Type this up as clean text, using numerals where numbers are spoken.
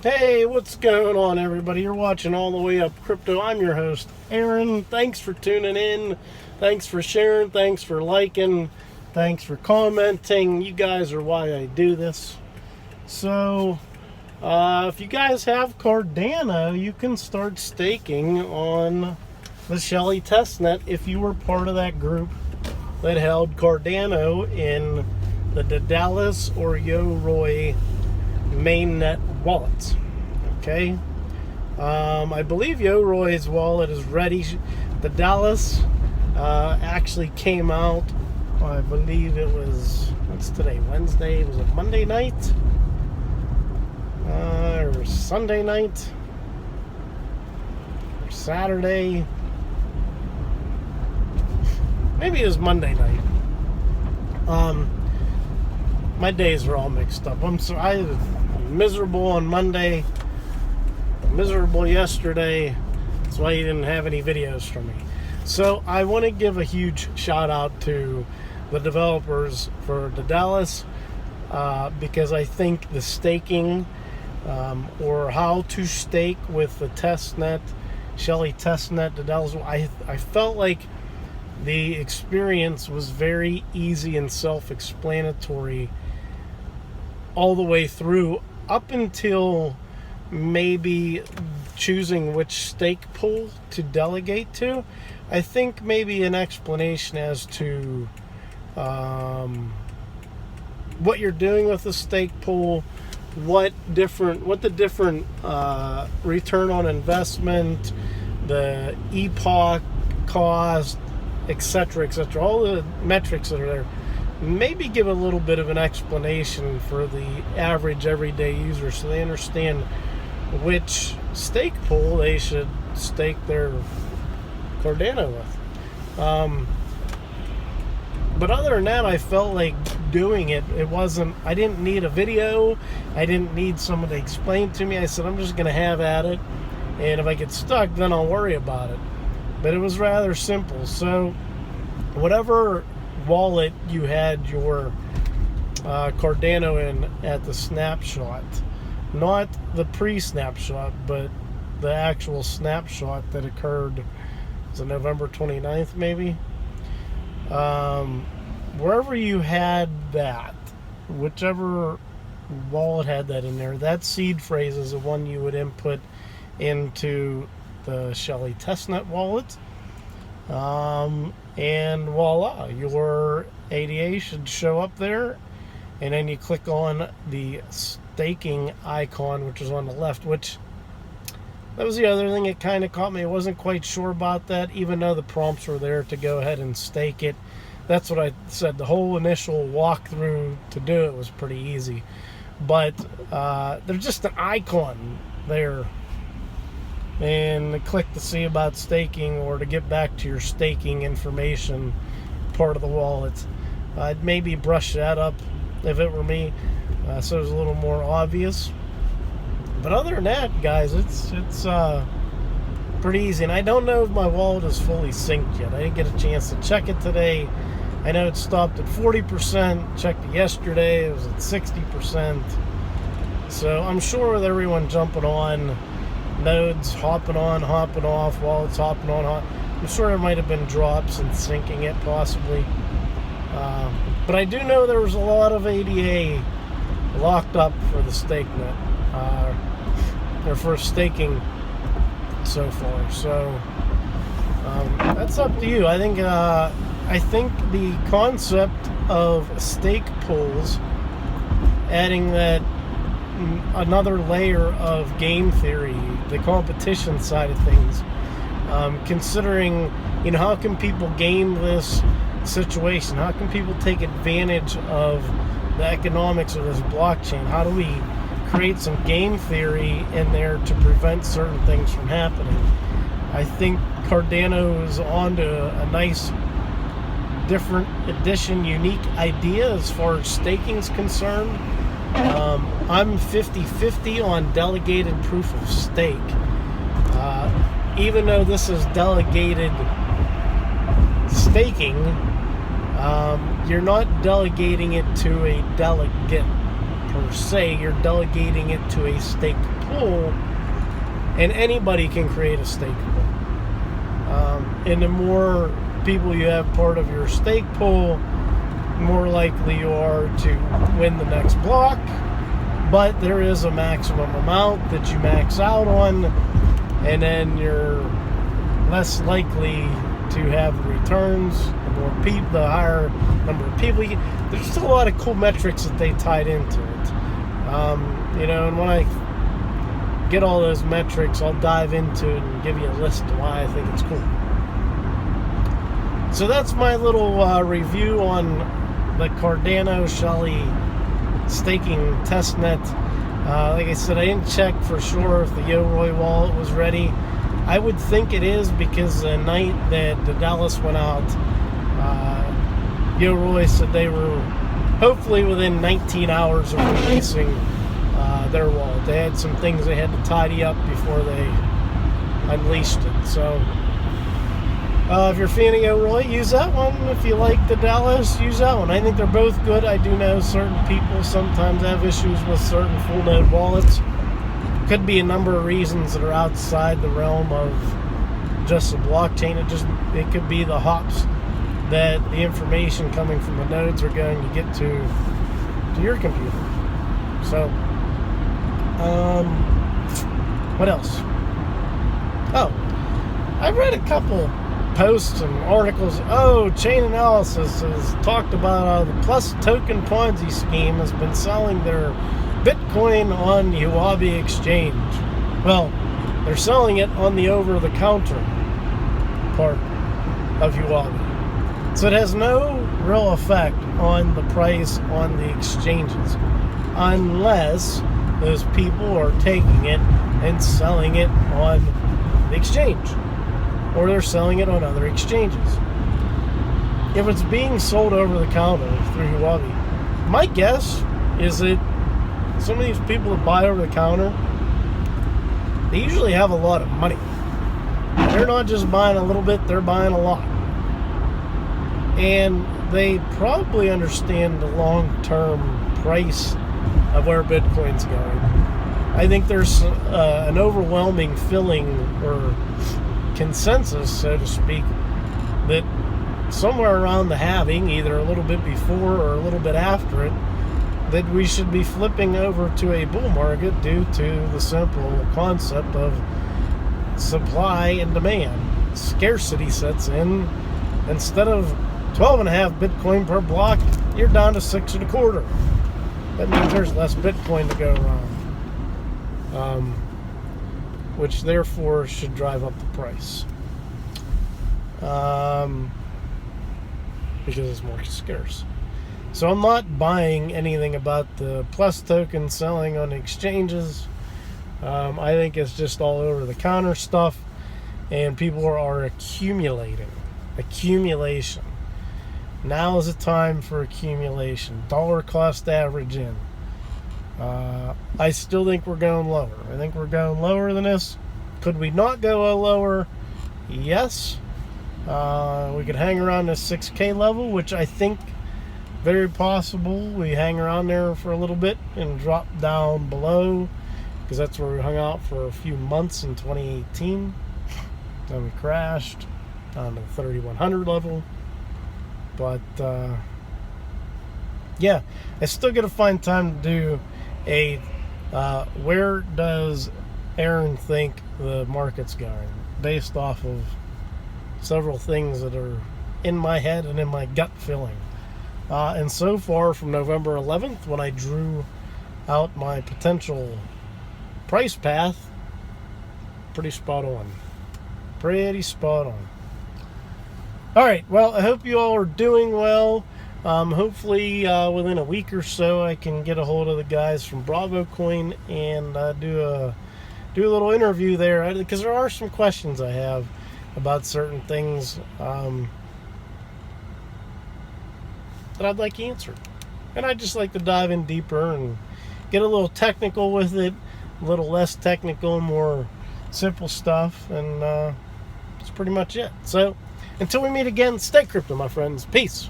Hey, what's going on, everybody? You're watching All the Way Up Crypto. I'm your host, Aaron. Thanks for tuning in. Thanks for sharing. Thanks for liking. Thanks for commenting. You guys are why I do this. So, if you guys have Cardano, you can start staking on the Shelly Testnet if you were part of that group that held Cardano in the Dallas or Yoroi mainnet wallets. Okay, I believe Yoroi's wallet is ready. The Dallas actually came out, I believe it was, what's today, Wednesday? Was it Monday night? Or Sunday night? Or Saturday? Maybe it was Monday night. My days are all mixed up. I was miserable on Monday, miserable yesterday. That's why you didn't have any videos from me. So I want to give a huge shout out to the developers for the Dallas because I think the staking or how to stake with the Testnet, Shelly Testnet, the Dallas, I felt like the experience was very easy and self-explanatory all the way through, up until maybe choosing which stake pool to delegate to. I think maybe an explanation as to what you're doing with the stake pool, what the different return on investment, the epoch cost, etc., all the metrics that are there. Maybe give a little bit of an explanation for the average everyday user so they understand which stake pool they should stake their Cardano with. But other than that, I felt like doing it wasn't, I didn't need a video, I didn't need someone to explain to me. I said, I'm just going to have at it, and if I get stuck, then I'll worry about it. But it was rather simple. So whatever wallet you had your Cardano in at the snapshot, not the pre-snapshot, but the actual snapshot that occurred, was it November 29th maybe? Wherever you had that, whichever wallet had that in there, that seed phrase is the one you would input into the Shelly Testnet wallet. And voila, your ADA should show up there, and then you click on the staking icon, which is on the left, which that was the other thing that kind of caught me. I wasn't quite sure about that, even though the prompts were there to go ahead and stake it. That's what I said. The whole initial walkthrough to do it was pretty easy, but there's just an icon there, and click to see about staking or to get back to your staking information part of the wallet. I'd maybe brush that up if it were me, so it was a little more obvious. But other than that, guys, it's pretty easy. And I don't know if my wallet is fully synced yet. I didn't get a chance to check it today. I know it stopped at 40%. Checked it yesterday. It was at 60%. So I'm sure with everyone jumping on, nodes hopping on, hopping off, wallets hopping on, I'm sure there might have been drops in syncing it, possibly. But I do know there was a lot of ADA locked up for the StakeNet, or for staking so far. So that's up to you. I think the concept of stake pools, adding that another layer of game theory, the competition side of things, considering, how can people game this situation? How can people take advantage of the economics of this blockchain? How do we create some game theory in there to prevent certain things from happening? I think Cardano is on to a nice, different edition, unique idea as far as staking is concerned. I'm 50-50 on delegated proof of stake. Even though this is delegated staking, you're not delegating it to a delegate per se. You're delegating it to a stake pool, and anybody can create a stake pool. And the more people you have part of your stake pool, more likely you are to win the next block. But there is a maximum amount that you max out on, and then you're less likely to have returns. The higher number of people. There's still a lot of cool metrics that they tied into it. And when I get all those metrics, I'll dive into it and give you a list of why I think it's cool. So that's my little review on the Cardano Shelley staking testnet. Like I said, I didn't check for sure if the Yoroi wallet was ready. I would think it is, because the night that the Dallas went out, Yoroi said they were hopefully within 19 hours of releasing their wallet. They had some things they had to tidy up before they unleashed it. So if you're a fan of Yoroi, use that one. If you like the Dallas, use that one. I think they're both good. I do know certain people sometimes have issues with certain full node wallets. Could be a number of reasons that are outside the realm of just the blockchain. It could be the hops that the information coming from the nodes are going to get to your computer. So, what else? Oh, I read a couple posts and articles. Chain Analysis has talked about the Plus Token Ponzi scheme has been selling their Bitcoin on the Huobi exchange. Well, they're selling it on the over-the-counter part of Huobi. So it has no real effect on the price on the exchanges, unless those people are taking it and selling it on the exchange, or they're selling it on other exchanges. If it's being sold over the counter through Huobi, my guess is that some of these people that buy over the counter, they usually have a lot of money. They're not just buying a little bit, they're buying a lot. And they probably understand the long-term price of where Bitcoin's going. I think there's an overwhelming feeling or consensus, so to speak, that somewhere around the halving, either a little bit before or a little bit after it, that we should be flipping over to a bull market due to the simple concept of supply and demand. Scarcity sets in. Instead of 12.5 Bitcoin per block, you're down to 6.25. That means there's less Bitcoin to go around, which therefore should drive up the price, because it's more scarce. So I'm not buying anything about the Plus token selling on exchanges. I think it's just all over the counter stuff, and people are accumulating. Accumulation. Now is the time for accumulation. Dollar cost average in. I still think we're going lower. I think we're going lower than this. Could we not go lower? Yes. We could hang around this 6K level, which I think very possible. We hang around there for a little bit and drop down below, because that's where we hung out for a few months in 2018. Then we crashed down to the 3100 level. But yeah, I still got to find time to do a where does Aaron think the market's going, based off of several things that are in my head and in my gut feeling. And so far, from November 11th, when I drew out my potential price path, pretty spot on. Pretty spot on. All right, well, I hope you all are doing well. Hopefully, within a week or so, I can get a hold of the guys from Bravo Coin and do a little interview there, because there are some questions I have about certain things that I'd like answered. And I'd just like to dive in deeper and get a little technical with it, a little less technical, more simple stuff, and that's pretty much it. So, until we meet again, stay crypto, my friends. Peace.